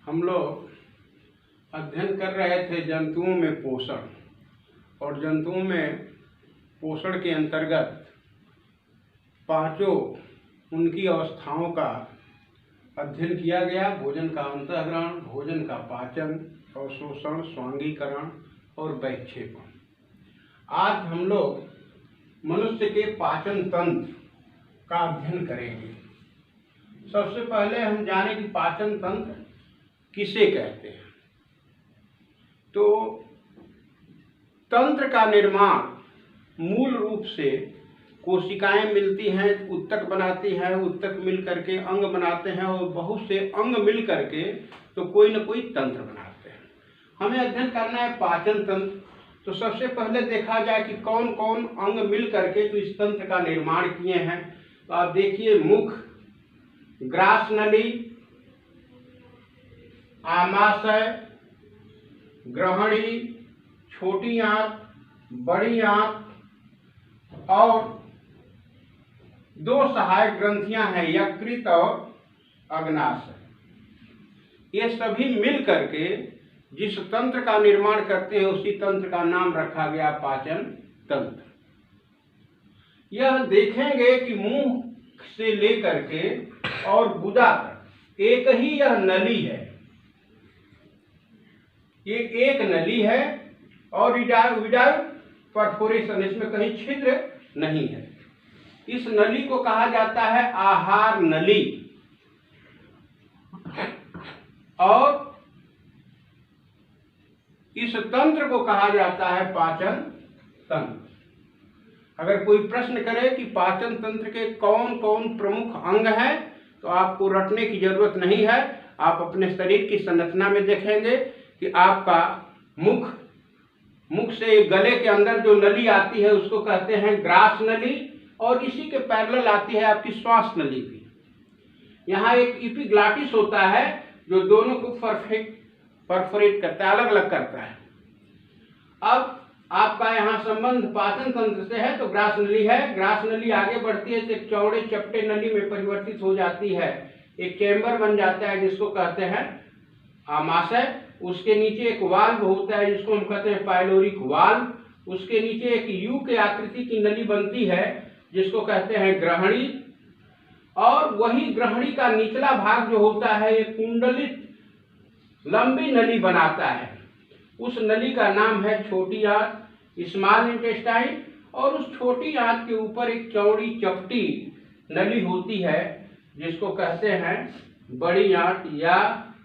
हम लोग अध्ययन कर रहे थे जंतुओं में पोषण, और जंतुओं में पोषण के अंतर्गत पांचों उनकी अवस्थाओं का अध्ययन किया गया। भोजन का अंतःग्रहण, भोजन का पाचन, अवशोषण, स्वांगीकरण और वैक्षेपण। आज हम लोग मनुष्य के पाचन तंत्र का अध्ययन करेंगे। सबसे पहले हम जाने कि पाचन तंत्र किसे कहते हैं। तो तंत्र का निर्माण मूल रूप से कोशिकाएं मिलती हैं, उत्तक बनाती हैं, उत्तक मिल करके अंग बनाते हैं, और बहुत से अंग मिल करके तो कोई न कोई तंत्र बनाते हैं। हमें अध्ययन करना है पाचन तंत्र। तो सबसे पहले देखा जाए कि कौन कौन अंग मिल करके तो इस तंत्र का निर्माण किए हैं। तो आप देखिए, मुख, ग्रास नली, आमाशय, ग्रहणी, छोटी आंत, बड़ी आंत और दो सहायक ग्रंथियां हैं, यकृत और अग्नाशय। ये सभी मिल करके जिस तंत्र का निर्माण करते हैं उसी तंत्र का नाम रखा गया पाचन तंत्र। यह देखेंगे कि मुंह से लेकर के और गुदा तक एक ही यह नली है। ये एक नली है और विदाउट परफोरेशन, इसमें कहीं छिद्र नहीं है। इस नली को कहा जाता है आहार नली, और इस तंत्र को कहा जाता है पाचन तंत्र। अगर कोई प्रश्न करे कि पाचन तंत्र के कौन कौन प्रमुख अंग हैं, तो आपको रटने की जरूरत नहीं है। आप अपने शरीर की संरचना में देखेंगे कि आपका मुख से गले के अंदर जो नली आती है उसको कहते हैं ग्रास नली, और इसी के पैरेलल आती है आपकी श्वास नली भी। यहाँ एक एपिग्लॉटिस होता है जो दोनों को परफोरेट करता है, अलग अलग करता है। अब आपका यहाँ संबंध पाचन तंत्र से है तो ग्रास नली है। ग्रास नली आगे बढ़ती है तो एक चौड़े चपटे नली में परिवर्तित हो जाती है, एक चैम्बर बन जाता है जिसको कहते हैं आमाशय। उसके नीचे एक वाल्व होता है जिसको हम कहते हैं पाइलोरिक वाल्व। उसके नीचे एक यू के आकृति की नली बनती है जिसको कहते हैं ग्रहणी, और वही ग्रहणी का निचला भाग जो होता है एक कुंडलित लंबी नली बनाता है। उस नली का नाम है छोटी आंत, स्मॉल इंटेस्टाइन, और उस छोटी आंत के ऊपर एक चौड़ी चपटी नली होती है जिसको कहते हैं बड़ी आंत या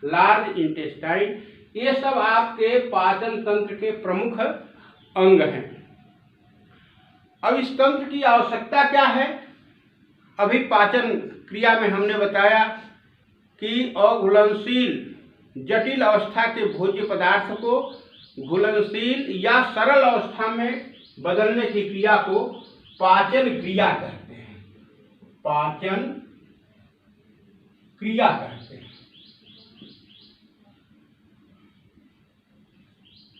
लार्ज इंटेस्टाइन। ये सब आपके पाचन तंत्र के प्रमुख अंग हैं। अब इस तंत्र की आवश्यकता क्या है? अभी पाचन क्रिया में हमने बताया कि अघुलनशील जटिल अवस्था के भोज्य पदार्थ को घुलनशील या सरल अवस्था में बदलने की क्रिया को पाचन क्रिया कहते हैं। पाचन क्रिया कहते हैं।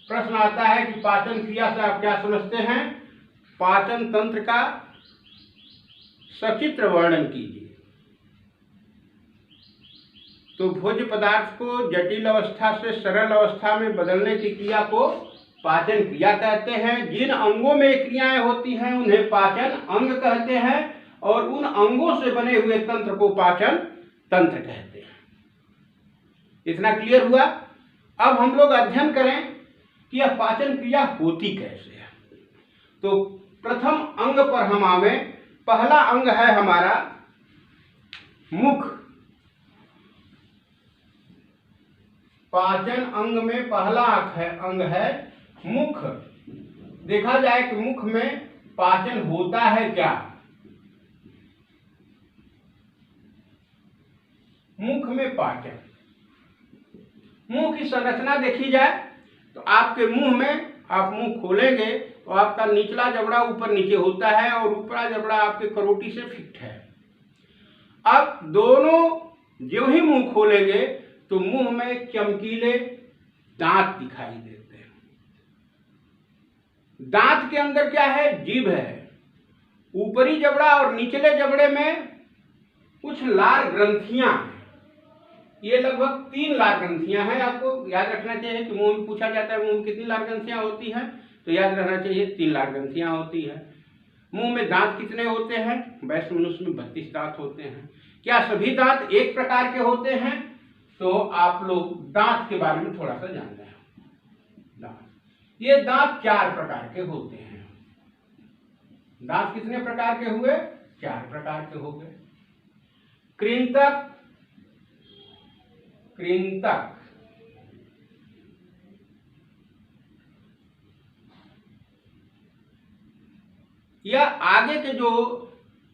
प्रश्न आता है कि पाचन क्रिया से आप क्या समझते हैं? पाचन तंत्र का सचित्र वर्णन कीजिए। तो भोज्य पदार्थ को जटिल अवस्था से सरल अवस्था में बदलने की क्रिया को पाचन क्रिया कहते हैं। जिन अंगों में क्रियाएं होती हैं उन्हें पाचन अंग कहते हैं, और उन अंगों से बने हुए तंत्र को पाचन तंत्र कहते हैं। इतना क्लियर हुआ? अब हम लोग अध्ययन करें कि यह पाचन क्रिया होती कैसे है। तो प्रथम अंग पर हम आवे। पहला अंग है हमारा मुख। पाचन अंग में पहला अंग है मुख। देखा जाए कि मुख में पाचन होता है क्या? मुख में पाचन, मुंह की संरचना देखी जाए तो आपके मुंह में आप मुंह खोलेंगे तो आपका निचला जबड़ा ऊपर नीचे होता है और ऊपरा जबड़ा आपके करोटी से फिट है। अब दोनों जो ही मुंह खोलेंगे तो मुंह में चमकीले दांत दिखाई देते हैं। दांत के अंदर क्या है? जीभ है। ऊपरी जबड़ा और निचले जबड़े में कुछ लाल ग्रंथियां हैं। ये लगभग 3 लार ग्रंथियां हैं। आपको याद रखना चाहिए कि मुंह में पूछा जाता है मुंह में कितनी लार ग्रंथियां होती हैं, तो याद रखना चाहिए 3 लार ग्रंथियां होती है। मुंह में दांत कितने होते हैं? वैश्य मनुष्य में 32 दांत होते हैं। क्या सभी दांत एक प्रकार के होते हैं? तो आप लोग दांत के बारे में थोड़ा सा जान लें। ये दांत 4 प्रकार के होते हैं। दांत कितने प्रकार के हुए? 4 प्रकार के हो गए। कृंतक, कृंतक, या आगे के जो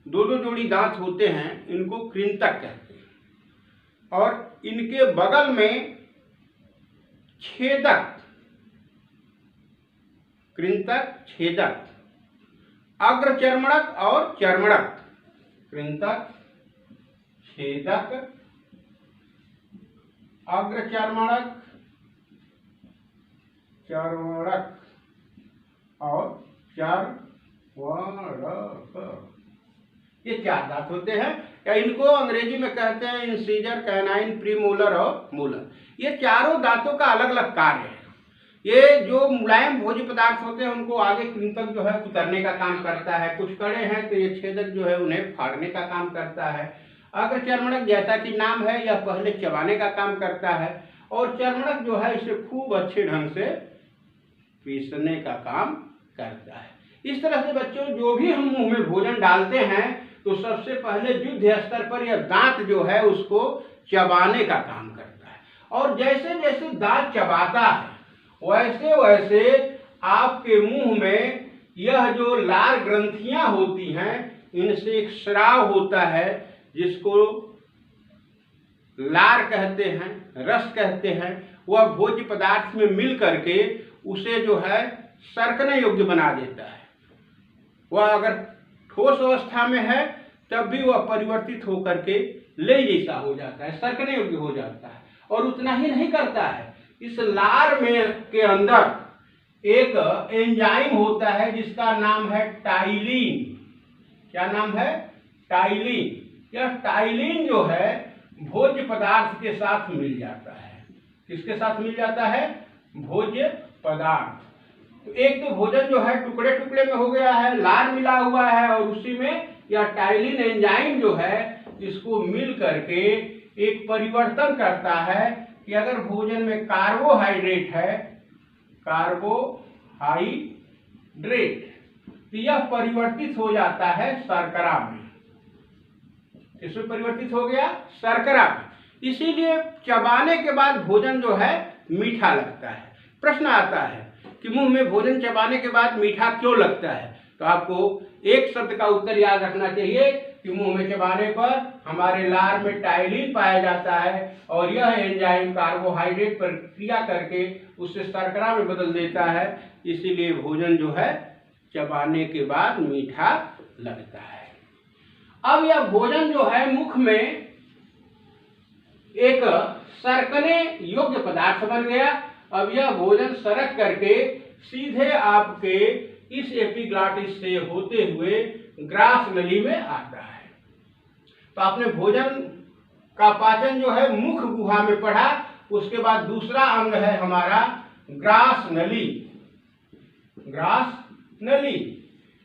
दो जोड़ी दांत होते हैं इनको कृंतक कहते हैं, और इनके बगल में छेदक, कृंतक, छेदक, अग्रचर्मणक और चर्मणक, कृंतक, छेदक, अग्रचर्मणक, चर्मणक और चर्मणक, ये 4 दांत होते हैं, या इनको अंग्रेजी में कहते हैं इंसीजर, कैनाइन, प्रीमोलर और मोलर। ये चारों दांतों का अलग अलग कार्य है। ये जो मुलायम भोज्य पदार्थ होते हैं उनको आगे कृंतक जो है उतरने का काम करता है, कुछ कड़े हैं तो ये छेदक जो है उन्हें फाड़ने का काम करता है। अग्रचर्मणक जैसा कि नाम है यह पहले चबाने का काम करता है, और चर्मणक जो है इसे खूब अच्छे ढंग से पीसने का काम करता है। इस तरह से बच्चों जो भी हम मुंह में भोजन डालते हैं तो सबसे पहले युद्ध स्तर पर यह दांत जो है उसको चबाने का काम करता है, और जैसे जैसे दांत चबाता है वैसे वैसे आपके मुंह में यह जो लार ग्रंथियां होती हैं इनसे एक स्राव होता है जिसको लार कहते हैं, रस कहते हैं। वह भोज्य पदार्थ में मिल करके उसे जो है सरकने योग्य बना देता है। वह अगर ठोस अवस्था में है तब भी वह परिवर्तित होकर के ले जैसा हो जाता है, सरकने योग्य हो जाता है। और उतना ही नहीं करता है, इस लार में के अंदर एक एंजाइम होता है जिसका नाम है टाइलिन। क्या नाम है? टाइलिन। यह टाइलिन जो है भोज्य पदार्थ के साथ मिल जाता है। किसके साथ मिल जाता है? भोज्य पदार्थ। तो एक तो भोजन जो है टुकड़े टुकड़े में हो गया है, लार मिला हुआ है, और उसी में यह टाइलिन एंजाइम जो है इसको मिल करके एक परिवर्तन करता है कि अगर भोजन में कार्बोहाइड्रेट है, कार्बोहाइड्रेट, तो यह परिवर्तित हो जाता है शर्करा में। इसमें परिवर्तित हो गया शर्करा में। इसीलिए चबाने के बाद भोजन जो है मीठा लगता है। प्रश्न आता है कि मुंह में भोजन चबाने के बाद मीठा क्यों लगता है? तो आपको एक शब्द का उत्तर याद रखना चाहिए कि मुंह में चबाने पर हमारे लार में टाइलिन पाया जाता है, और यह एंजाइम कार्बोहाइड्रेट पर क्रिया करके उसे शर्करा में बदल देता है। इसीलिए भोजन जो है चबाने के बाद मीठा लगता है। अब यह भोजन जो है मुख में एक सरकने योग्य पदार्थ बन गया। अब यह भोजन सरक करके सीधे आपके इस एपिग्लॉटिस से होते हुए ग्रास नली में आता है। तो आपने भोजन का पाचन जो है मुख गुहा में पढ़ा। उसके बाद दूसरा अंग है हमारा ग्रास नली। ग्रास नली,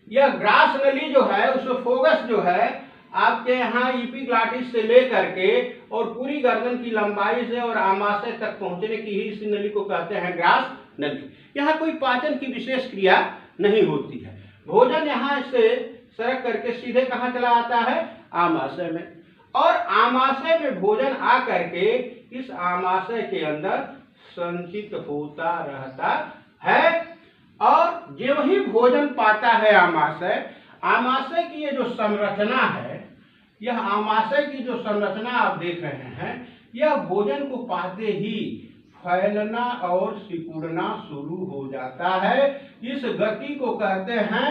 यह ग्रास नली जो है उसमें फोकस जो है आपके यहाँ एपिग्लॉटिस से लेकर के और पूरी गर्दन की लंबाई से और आमाशय तक पहुंचने की ही इस नली को कहते हैं ग्रास नली। यहाँ कोई पाचन की विशेष क्रिया नहीं होती है। भोजन यहाँ से सरक करके सीधे कहाँ चला आता है? आमाशय में, और आमाशय में भोजन आ करके इस आमाशय के अंदर संचित होता रहता है। और जब ही भोजन पाता है आमाशय, आमाशय की ये जो संरचना है, यह आमाशय की जो संरचना आप देख रहे हैं, यह भोजन को पाते ही फैलना और सिकुड़ना शुरू हो जाता है। इस गति को कहते हैं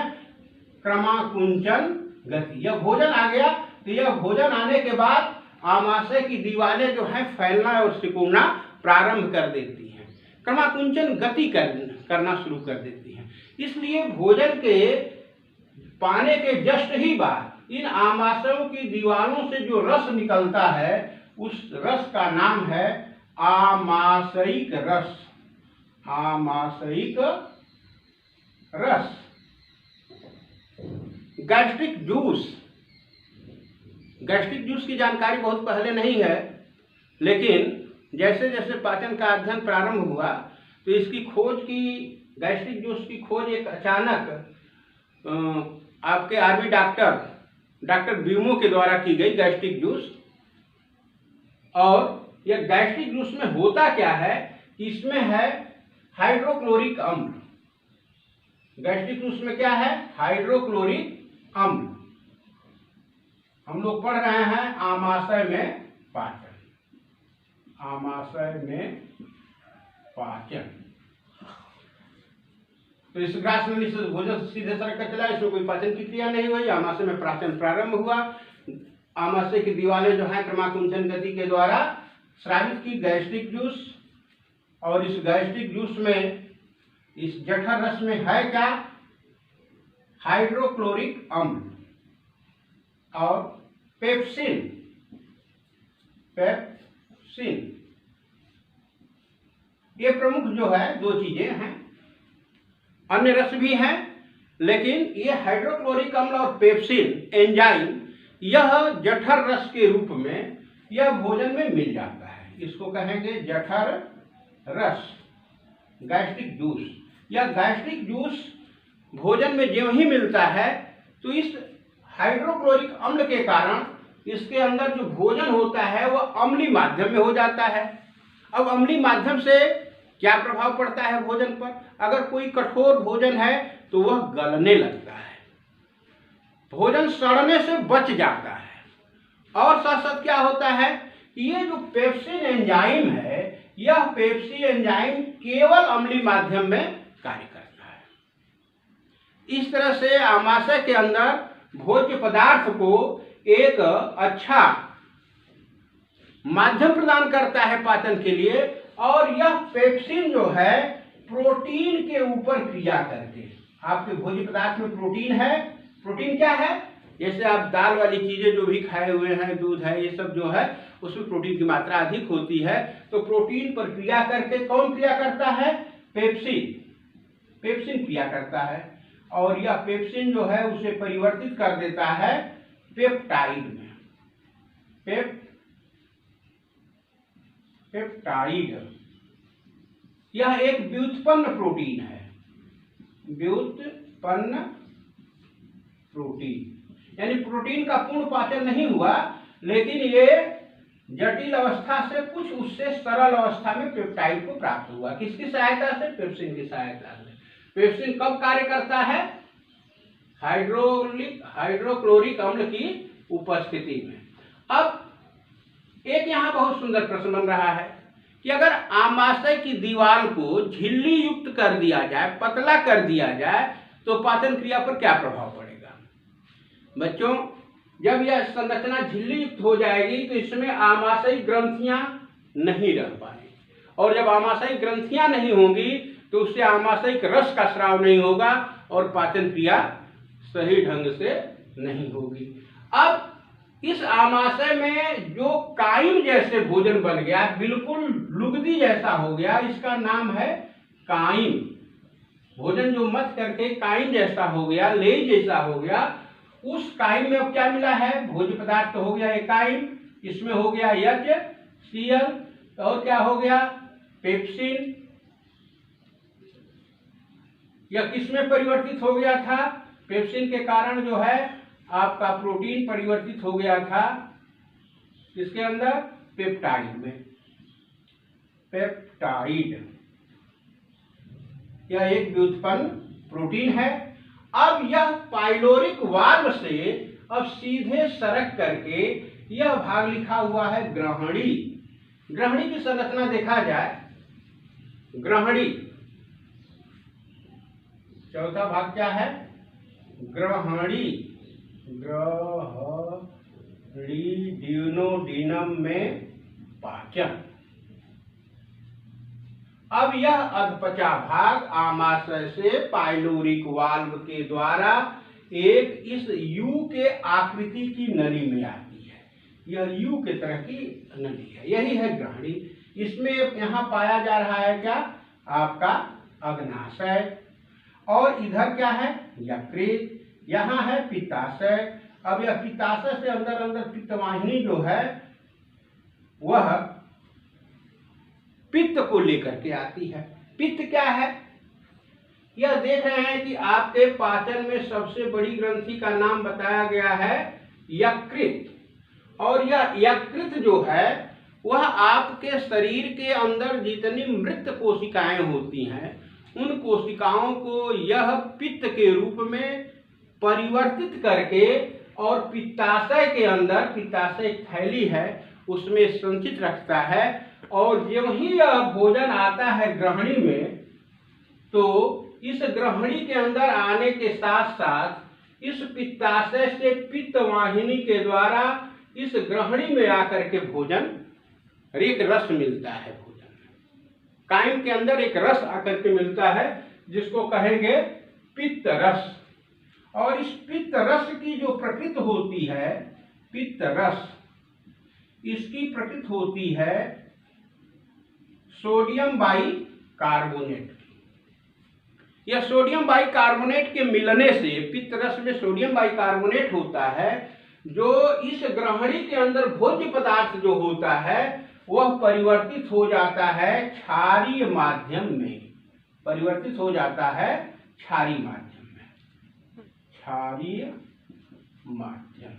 क्रमाकुंचन गति। यह भोजन आ गया तो यह भोजन आने के बाद आमाशय की दीवारें जो हैं फैलना और सिकुड़ना प्रारंभ कर देती हैं, क्रमाकुंचन गति करना शुरू कर देती हैं। इसलिए भोजन के पाने के जस्ट ही बाद इन आमाशयों की दीवारों से जो रस निकलता है उस रस का नाम है आमाशयिक रस। आमाशयिक रस। Gastric juice. गैस्ट्रिक जूस की जानकारी बहुत पहले नहीं है, लेकिन जैसे जैसे पाचन का अध्ययन प्रारंभ हुआ तो इसकी खोज की, गैस्ट्रिक जूस की खोज एक अचानक आपके आर्मी डॉक्टर ब्यूमो के द्वारा की गई गैस्ट्रिक जूस। और यह गैस्ट्रिक जूस में होता क्या है कि इसमें है हाइड्रोक्लोरिक अम्ल। गैस्ट्रिक जूस में क्या है? हाइड्रोक्लोरिक अम्ल। हम लोग पढ़ रहे हैं आमाशय में पाचन। आमाशय में पाचन। तो इस ग्रास नली से भोजन सीधे सड़क कर चला, इसमें कोई पाचन की क्रिया नहीं हुई। आमाशय में पाचन प्रारंभ हुआ। आमाशय की दीवारें जो है क्रमाकुंचन गति के द्वारा स्रावित की गैस्ट्रिक जूस। और इस गैस्ट्रिक जूस में, इस जठर रस में है क्या? हाइड्रोक्लोरिक अम्ल और पेप्सिन। पेप्सिन ये प्रमुख जो है दो चीजें हैं। अन्य रस भी हैं, लेकिन ये हाइड्रोक्लोरिक अम्ल और पेप्सिन एंजाइम, यह जठर रस के रूप में यह भोजन में मिल जाता है। इसको कहेंगे जठर रस, गैस्ट्रिक जूस। यह गैस्ट्रिक जूस भोजन में ज्यों ही मिलता है तो इस हाइड्रोक्लोरिक अम्ल के कारण इसके अंदर जो भोजन होता है वह अम्लीय माध्यम में हो जाता है। अब अम्लीय माध्यम से क्या प्रभाव पड़ता है भोजन पर? अगर कोई कठोर भोजन है तो वह गलने लगता है, भोजन सड़ने से बच जाता है। और साथ साथ क्या होता है, ये जो पेप्सिन एंजाइम है, यह पेप्सिन एंजाइम केवल अम्लीय माध्यम में कार्य करता है। इस तरह से आमाशय के अंदर भोज्य पदार्थ को एक अच्छा माध्यम प्रदान करता है पाचन के लिए। और यह पेप्सिन जो है प्रोटीन के ऊपर क्रिया करके, आपके भोज्य पदार्थ में प्रोटीन है। प्रोटीन क्या है? जैसे आप दाल वाली चीजें जो भी खाए हुए हैं, दूध है, ये सब जो है उसमें प्रोटीन की मात्रा अधिक होती है। तो प्रोटीन पर क्रिया करके कौन क्रिया करता है? पेप्सिन। पेप्सिन क्रिया करता है और यह पेप्सिन जो है उसे परिवर्तित कर देता है पेप्टाइड में। पेप्टाइड यह एक व्युत्पन्न प्रोटीन है। व्युत्पन्न प्रोटीन यानी प्रोटीन का पूर्ण पाचन नहीं हुआ, लेकिन ये जटिल अवस्था से कुछ उससे सरल अवस्था में पेप्टाइड को प्राप्त हुआ। किसकी सहायता से? पेप्सिन की सहायता से। पेप्सिन कब कार्य करता है? हाइड्रोक्लोरिक अम्ल की उपस्थिति में। अब एक यहाँ बहुत सुंदर प्रश्न बन रहा है कि अगर आमाशय की दीवार को झिल्ली युक्त कर दिया जाए, पतला कर दिया जाए, तो पाचन क्रिया पर क्या प्रभाव पड़ेगा? बच्चों, जब यह संरचना झिल्ली युक्त हो जाएगी तो इसमें आमाशयी ग्रंथियां नहीं रह पाएंगी, और जब आमाशयी ग्रंथियां नहीं होंगी तो उससे आमाशयिक रस का स्राव नहीं होगा और पाचन क्रिया सही ढंग से नहीं होगी। अब इस आमाशय में जो काइम जैसे भोजन बन गया, बिल्कुल लुगदी जैसा हो गया, इसका नाम है काइम। भोजन जो मत करके काइम जैसा हो गया, लेई जैसा हो गया, उस काइम में अब क्या मिला है? भोज्य पदार्थ तो हो गया एक काइम, इसमें हो गया HCl और क्या हो गया? पेप्सिन। यह किसमें परिवर्तित हो गया था? पेप्सिन के कारण जो है आपका प्रोटीन परिवर्तित हो गया था इसके अंदर पेप्टाइड में। पेप्टाइड यह एक व्युत्पन्न प्रोटीन है। अब यह पाइलोरिक वाल्व से अब सीधे सरक करके यह भाग लिखा हुआ है ग्रहणी। ग्रहणी की संरचना देखा जाए, ग्रहणी चौथा भाग क्या है? ग्रहणी। ग्रहणी ड्यूनोडीनम में पाचन। अब यह अधपचा भाग आमाशय से पाइलोरिक वाल्व के द्वारा एक इस यू के आकृति की नली में आती है। यह यू के तरह की नली है, यही है ग्रहणी। इसमें यहाँ पाया जा रहा है क्या, आपका अग्नाशय, और इधर क्या है, यकृत, यहाँ है पित्ताशय। अब यह पित्ताशय से अंदर अंदर पित्तवाहिनी जो है वह पित्त को लेकर के आती है। पित्त क्या है, यह देख रहे हैं कि आपके पाचन में सबसे बड़ी ग्रंथि का नाम बताया गया है यकृत, और यह यकृत जो है वह आपके शरीर के अंदर जितनी मृत कोशिकाएं होती हैं उन कोशिकाओं को यह पित्त के रूप में परिवर्तित करके और पित्ताशय के अंदर, पित्ताशय थैली है उसमें संचित रखता है, और जब ही यह भोजन आता है ग्रहणी में तो इस ग्रहणी के अंदर आने के साथ साथ इस पित्ताशय से पित्तवाहिनी के द्वारा इस ग्रहणी में आकर के भोजन, एक रस मिलता है भोजन में, कायम के अंदर एक रस आकर के मिलता है जिसको कहेंगे पित्त रस। और इस पित्त रस की जो प्रकृति होती है, पित्त रस, इसकी प्रकृति होती है सोडियम बाइकार्बोनेट की। यह सोडियम बाइकार्बोनेट के मिलने से, पित्त रस में सोडियम बाइकार्बोनेट होता है जो इस ग्रहणी के अंदर भोज्य पदार्थ जो होता है वह परिवर्तित हो जाता है क्षारीय माध्यम में, परिवर्तित हो जाता है क्षारीय माध्यम में, क्षारीय माध्यम।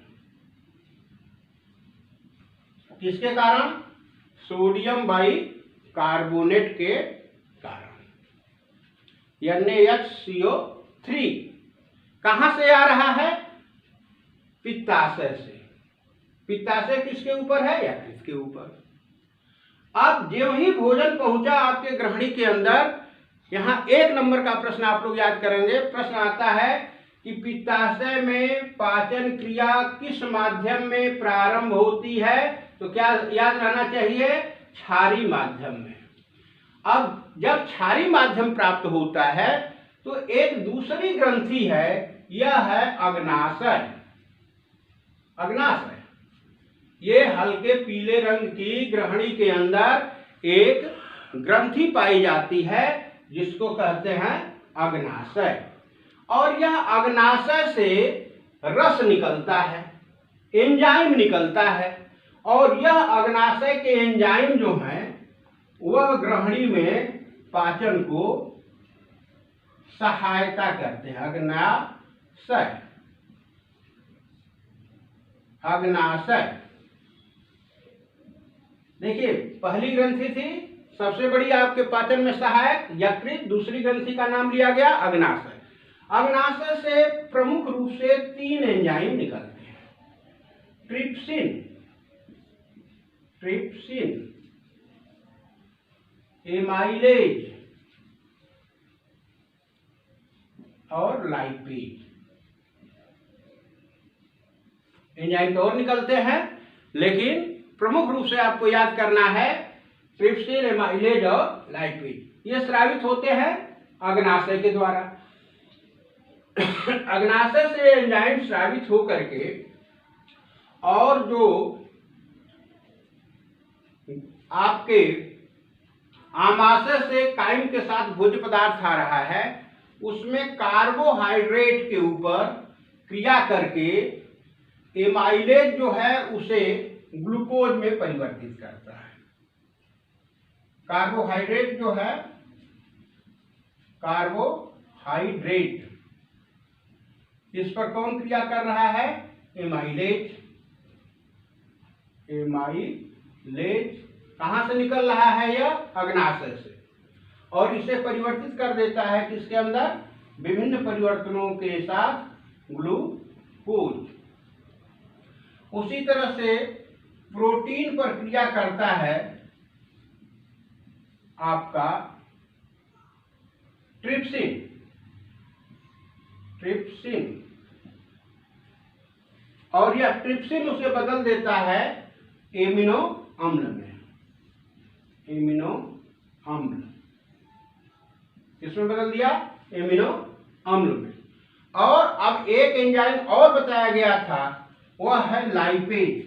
किसके कारण, सोडियम बाइकार्बोनेट के कारण। NaHCO3 कहां से आ रहा है, पित्ताशय से। पित्ताशय किसके ऊपर है, यकृत के ऊपर। अब जो ही भोजन पहुंचा आपके ग्रहणी के अंदर, यहाँ 1 नंबर का प्रश्न आप लोग याद करेंगे। प्रश्न आता है कि पित्ताशय में पाचन क्रिया किस माध्यम में प्रारंभ होती है, तो क्या याद रहना चाहिए, क्षारीय माध्यम में। अब जब क्षारीय माध्यम प्राप्त होता है तो एक दूसरी ग्रंथि है, यह है अग्नाशय। अग्नाशय ये हल्के पीले रंग की ग्रहणी के अंदर एक ग्रंथि पाई जाती है जिसको कहते हैं अग्नाशय, और यह अग्नाशय से रस निकलता है, एंजाइम निकलता है, और यह अग्नाशय के एंजाइम जो हैं वह ग्रहणी में पाचन को सहायता करते हैं। अग्नाशय, अग्नाशय देखिए, पहली ग्रंथि थी सबसे बड़ी आपके पाचन में सहायक यकृत, दूसरी ग्रंथि का नाम लिया गया अग्नाशय। अग्नाशय से प्रमुख रूप से 3 एंजाइम निकलते हैं, ट्रिप्सिन, ट्रिप्सिन, एमाइलेज और लाइपेज। एंजाइम तो और निकलते हैं लेकिन प्रमुख रूप से आपको याद करना है ट्रिप्सिन, एमाइलेज और लाइपेज। ये स्रावित होते हैं अग्नाशय के द्वारा। अग्नाशय से एंजाइम स्रावित होकर के और जो आपके आमाशय से कायम के साथ भोज्य पदार्थ आ रहा है उसमें कार्बोहाइड्रेट के ऊपर क्रिया करके एमाइलेज जो है उसे ग्लूकोज में परिवर्तित करता है। कार्बोहाइड्रेट जो है, कार्बोहाइड्रेट, इस पर कौन क्रिया कर रहा है, एमाइलेज। एमाइलेज कहां से निकल रहा है, यह अग्नाशय से, और इसे परिवर्तित कर देता है किसके अंदर, विभिन्न परिवर्तनों के साथ ग्लूकोज। उसी तरह से प्रोटीन पर क्रिया करता है आपका ट्रिप्सिन, ट्रिप्सिन, और यह ट्रिप्सिन उसे बदल देता है एमिनो अम्ल में, एमिनो अम्ल, किसमें बदल दिया, एमिनो अम्ल में। और अब एक एंजाइम और बताया गया था वह है लाइपेज।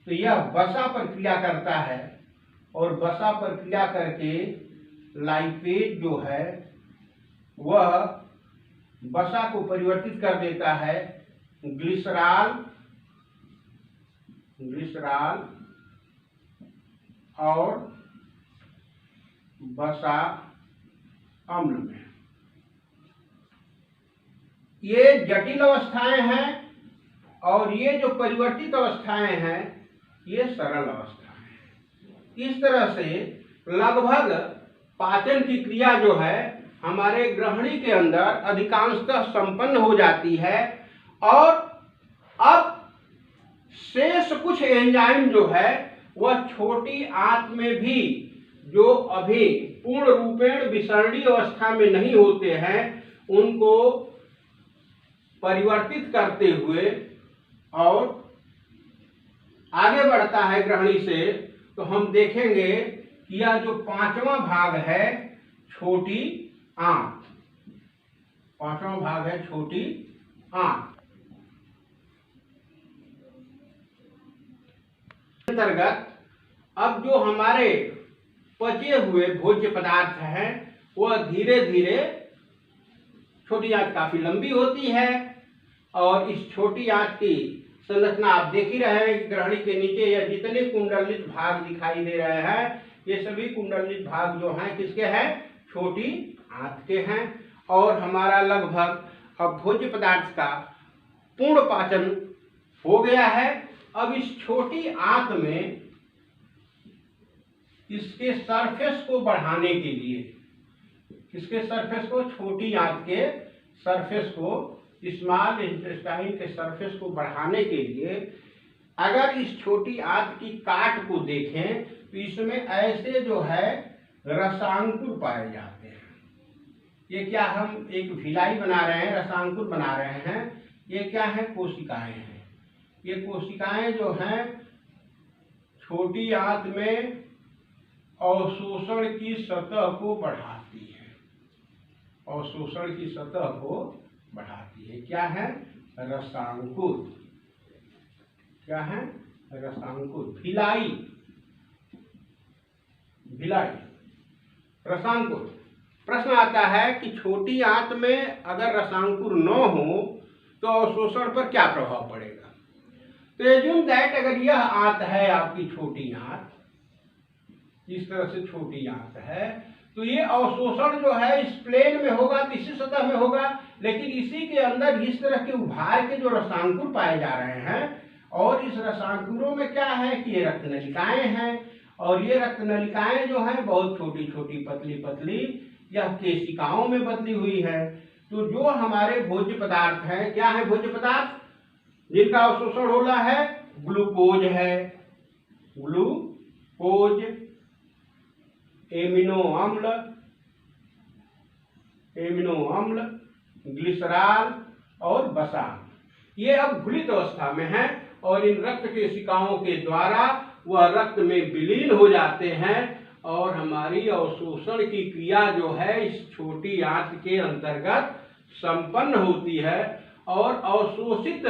तो यह वसा पर क्रिया करता है और वसा पर क्रिया करके लाइपेज जो है वह वसा को परिवर्तित कर देता है ग्लिसरॉल और वसा अम्ल में। ये जटिल अवस्थाएं हैं और ये जो परिवर्तित अवस्थाएं हैं ये सरल अवस्थाएं हैं। इस तरह से लगभग पाचन की क्रिया जो है हमारे ग्रहणी के अंदर अधिकांशतः संपन्न हो जाती है और अब शेष कुछ एंजाइम जो है वह छोटी आंत में भी जो अभी पूर्ण रूपेण विसरणी अवस्था में नहीं होते हैं उनको परिवर्तित करते हुए और आगे बढ़ता है ग्रहणी से। तो हम देखेंगे कि यह जो पांचवा भाग है छोटी आंत, पांचवा भाग है छोटी आंत। अंतर्गत अब जो हमारे पचे हुए भोज्य पदार्थ हैं वह धीरे धीरे, छोटी आंत काफी लंबी होती है और इस छोटी आंत की संरचना आप देख ही रहे हैं। ग्रहणी के नीचे यह जितने कुंडलित भाग दिखाई दे रहे हैं ये सभी कुंडलित भाग जो हैं किसके हैं? छोटी आंत के हैं। और हमारा लगभग अब भोज्य पदार्थ का पूर्ण पाचन हो गया है। अब इस छोटी आंत में इसके सरफेस को बढ़ाने के लिए, इसके सरफेस को, छोटी आंत के सरफेस को, स्मॉल इंटेस्टाइन के सरफेस को बढ़ाने के लिए अगर इस छोटी आंत की काट को देखें तो इसमें ऐसे जो है रसांकुर पाए जाते हैं। ये क्या, हम एक भिलाई बना रहे हैं, रसांकुर बना रहे हैं। ये क्या है? कोशिकाएं हैं। ये कोशिकाएं जो हैं छोटी आंत में अवशोषण की सतह को बढ़ाती है, अवशोषण की सतह को बढ़ाती है। क्या है? रसांकुर। क्या है? रसांकुर। भिलाई, भिलाई, रसांकुर। प्रश्न आता है कि छोटी आंत में अगर रसांकुर न हो तो अवशोषण पर क्या प्रभाव पड़ेगा? तो एज्यूम दैट अगर यह आंत है आपकी छोटी आंत, इस तरह से छोटी आंत है, तो ये अवशोषण जो है इस प्लेन में होगा, तो इसी सतह में होगा, लेकिन इसी के अंदर इस तरह के उभार के जो रसांकुर पाए जा रहे हैं और इस रसांकुरों में क्या है कि ये रक्त नलिकाएं हैं और ये रक्त नलिकाएं जो हैं बहुत छोटी छोटी पतली पतली यह केशिकाओं में बदली हुई है। तो जो हमारे भोज्य पदार्थ हैं, क्या है भोज्य पदार्थ जिनका अवशोषण हो रहा है? ग्लूकोज है, ग्लूकोज, एमिनो अम्ल, ग्लिसरॉल और वसा। ये अब घुलित अवस्था में है और इन रक्त केशिकाओं के द्वारा वह रक्त में विलीन हो जाते हैं और हमारी अवशोषण की क्रिया जो है इस छोटी आंत के अंतर्गत संपन्न होती है। और अवशोषित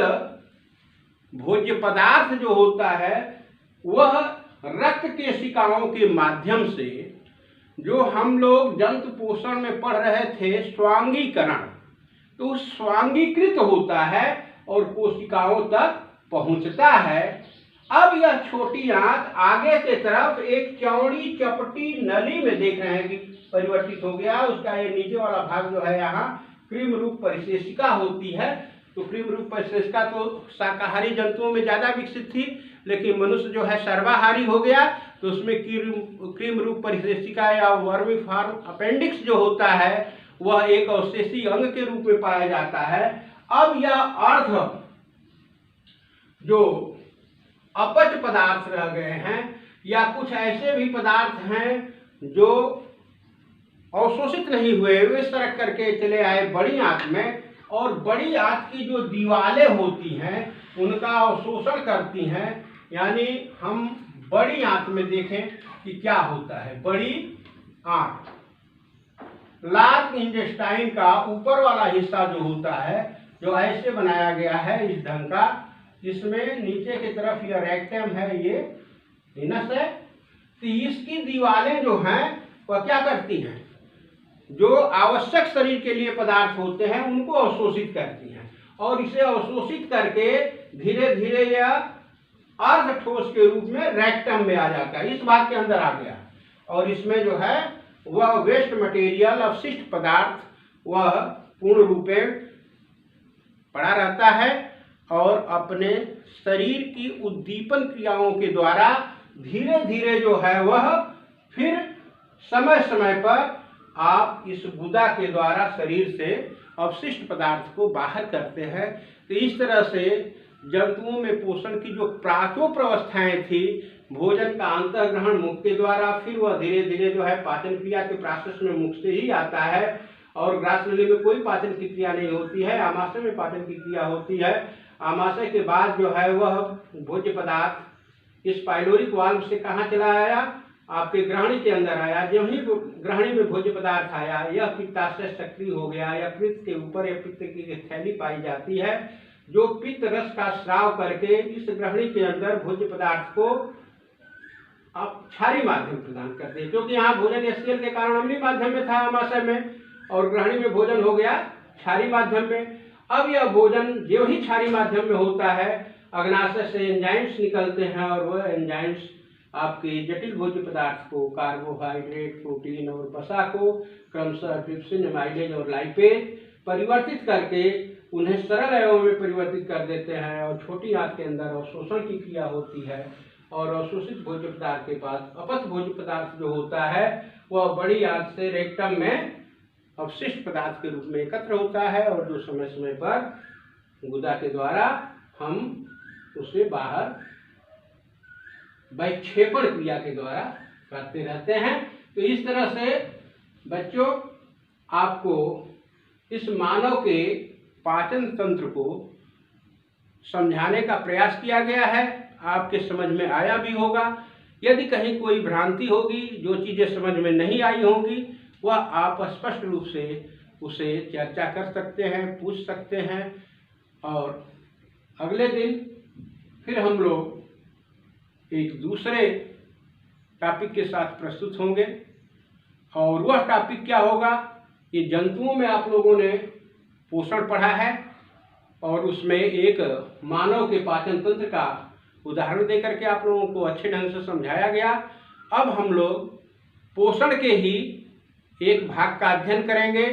भोज्य पदार्थ जो होता है वह रक्त केशिकाओं के माध्यम से, जो हम लोग जंतु पोषण में पढ़ रहे थे स्वांगीकरण, तो स्वांगीकृत होता है और कोशिकाओं तक पहुंचता है। अब यह छोटी आंत आगे के तरफ एक चौड़ी चपटी नली में देख रहे हैं कि परिवर्तित हो गया। उसका ये नीचे वाला भाग जो है यहाँ क्रीम रूप परिशेषिका होती है। तो क्रीम रूप परिशेषिका तो शाकाहारी जंतुओं में ज्यादा विकसित थी, लेकिन मनुष्य जो है सर्वाहारी हो गया तो उसमें क्रीम रूप परिशेषिका या वर्मीफॉर्म अपेंडिक्स जो होता है वह एक अवशेषी अंग के रूप में पाया जाता है। अब यह अर्ध जो अपच पदार्थ रह गए हैं या कुछ ऐसे भी पदार्थ हैं जो अवशोषित नहीं हुए, वे सरक करके चले आए बड़ी आंत में और बड़ी आंत की जो दीवारें होती हैं उनका अवशोषण करती हैं। यानी हम बड़ी आंत में देखें कि क्या होता है। बड़ी आंत, लार्ज इंटेस्टाइन का ऊपर वाला हिस्सा जो होता है, जो ऐसे बनाया गया है इस ढंग का, इसमें नीचे की तरफ यह रेक्टम है, ये विनस है। तो इसकी दीवारें जो हैं वह क्या करती हैं, जो आवश्यक शरीर के लिए पदार्थ होते हैं उनको अवशोषित करती हैं, और इसे अवशोषित करके धीरे धीरे यह अर्ध ठोस के रूप में रेक्टम में आ जाता है, इस भाग के अंदर आ गया। और इसमें जो है वह वेस्ट मटेरियल, अवशिष्ट पदार्थ, वह पूर्ण रूपेण पड़ा रहता है और अपने शरीर की उद्दीपन क्रियाओं के द्वारा धीरे धीरे जो है वह फिर समय समय पर आप इस गुदा के द्वारा शरीर से अवशिष्ट पदार्थ को बाहर करते हैं। तो इस तरह से जंतुओं में पोषण की जो प्राचोप्रवस्थाएं थी, भोजन का अंतर्ग्रहण मुख के द्वारा, फिर वह धीरे धीरे जो है पाचन क्रिया के प्रोसेस में मुख से ही आता है, और ग्रास नली में कोई पाचन की क्रिया नहीं होती है, आमाशय में पाचन की क्रिया होती है। आमाशय के बाद जो है वह भोज्य पदार्थ इस पाइलोरिक वाल्व से कहाँ चला आया, आपके ग्रहणी के अंदर आया। जब ही ग्रहणी में भोज्य पदार्थ आया, यह पित्ताशय सक्रिय हो गया, या पित्त के ऊपर या पित्त की थैली पाई जाती है, जो पित्त रस का स्राव करके इस ग्रहणी के अंदर भोज्य पदार्थ को आप क्षारी माध्यम प्रदान करते हैं, क्योंकि यहाँ भोजन एचसीएल के कारण अम्लीय माध्यम में था आमाशय में, और ग्रहणी में भोजन हो गया क्षारी माध्यम में। अब यह भोजन जो ही क्षारी माध्यम में होता है, अग्नाशय से एंजाइम्स निकलते हैं, और वह एंजाइम्स आपके जटिल भोज्य पदार्थ को, कार्बोहाइड्रेट, प्रोटीन और वसा को क्रमशः ट्रिप्सिन, एमाइलेज और लाइपेज परिवर्तित करके उन्हें सरल अवयवों में परिवर्तित कर देते हैं, और छोटी आंत के अंदर अवशोषण की क्रिया होती है, और अवशोषित भोज्य पदार्थ के पास अपच भोज्य पदार्थ जो होता है वह बड़ी आंत से रेक्टम में अवशिष्ट पदार्थ के रूप में एकत्र होता है, और जो समय समय पर गुदा के द्वारा हम उसे बाहर वैक्षेपण क्रिया के द्वारा करते रहते हैं। तो इस तरह से बच्चों आपको इस मानव के पाचन तंत्र को समझाने का प्रयास किया गया है, आपके समझ में आया भी होगा। यदि कहीं कोई भ्रांति होगी, जो चीज़ें समझ में नहीं आई होंगी, वह आप स्पष्ट रूप से उसे चर्चा कर सकते हैं, पूछ सकते हैं, और अगले दिन फिर हम लोग एक दूसरे टॉपिक के साथ प्रस्तुत होंगे। और वह टॉपिक क्या होगा, ये जंतुओं में आप लोगों ने पोषण पढ़ा है, और उसमें एक मानव के पाचन तंत्र का उदाहरण देकर के आप लोगों को अच्छे ढंग से समझाया गया। अब हम लोग पोषण के ही एक भाग का अध्ययन करेंगे,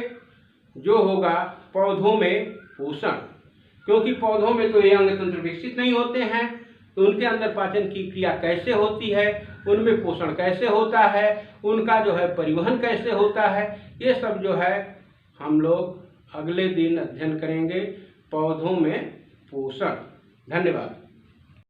जो होगा पौधों में पोषण। क्योंकि पौधों में तो ये अंग तंत्र विकसित नहीं होते हैं, तो उनके अंदर पाचन की क्रिया कैसे होती है, उनमें पोषण कैसे होता है, उनका जो है परिवहन कैसे होता है, ये सब जो है हम लोग अगले दिन अध्ययन करेंगे, पौधों में पोषण। धन्यवाद।